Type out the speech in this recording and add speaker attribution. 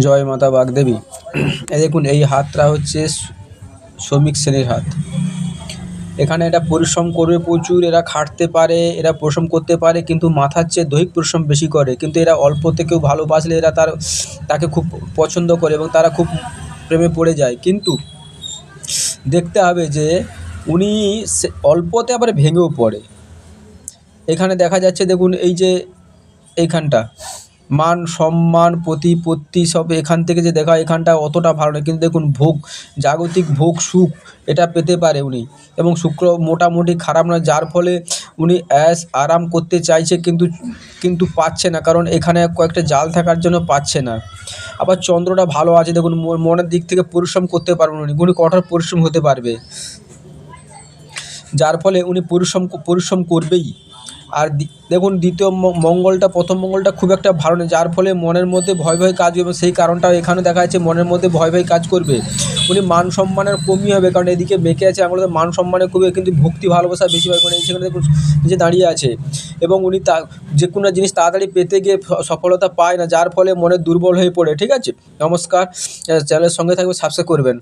Speaker 1: জয় মাতা বাগদেবী। এই দেখুন, এই হাতটা হচ্ছে শ্রমিক শ্রেণীর হাত। এখানে এরা পরিশ্রম করবে প্রচুর, এরা খাটতে পারে, এরা পরিশ্রম করতে পারে, কিন্তু মাথার চেয়ে দৈহিক পরিশ্রম বেশি করে। কিন্তু এরা অল্পতে কেউ ভালোবাসলে এরা তাকে খুব পছন্দ করে এবং তারা খুব প্রেমে পড়ে যায়। কিন্তু দেখতে হবে যে উনি অল্পতে আবার ভেঙেও পড়ে। এখানে দেখা যাচ্ছে, দেখুন এই যে এইখানটা মান সম্মান প্রতিপত্তি সব এখান থেকে যে দেখা, এখানটা অতটা ভালো নয়। কিন্তু দেখুন ভোগ, জাগতিক ভোগ সুখ এটা পেতে পারে উনি, এবং শুক্র মোটামুটি খারাপ নয়, যার ফলে উনি অ্যাশ আরাম করতে চাইছে, কিন্তু পাচ্ছে না, কারণ এখানে কয়েকটা জাল থাকার জন্য পাচ্ছে না। আবার চন্দ্রটা ভালো আছে, দেখুন মনের দিক থেকে পরিশ্রম করতে পারবেন উনি কঠোর পরিশ্রম হতে পারবে, যার ফলে উনি পরিশ্রম করবেই। আর দেখুন দ্বিতীয় মঙ্গলটা, প্রথম মঙ্গলটা খুব একটা ভালো নেই, যার ফলে মনের মধ্যে ভয় কাজ করবে। সেই কারণটাও এখানে দেখা যাচ্ছে, মনের মধ্যে ভয় কাজ করবে। উনি মান সম্মানের কমই হবে, কারণ এদিকে মেকে আছে আঙুলে, মান সম্মানের কমই, কিন্তু ভক্তি ভালোবাসা বেশি পাবে। কারণ সেখানে দেখুন নিজে দাঁড়িয়ে আছে, এবং উনি যে কোনো জিনিস তাড়াতাড়ি পেতে গিয়ে সফলতা পায় না, যার ফলে মনে দুর্বল হয়ে পড়ে। ঠিক আছে, নমস্কার, চ্যানেলের সঙ্গে থাকবে, সাবস্ক্রাইব করবেন।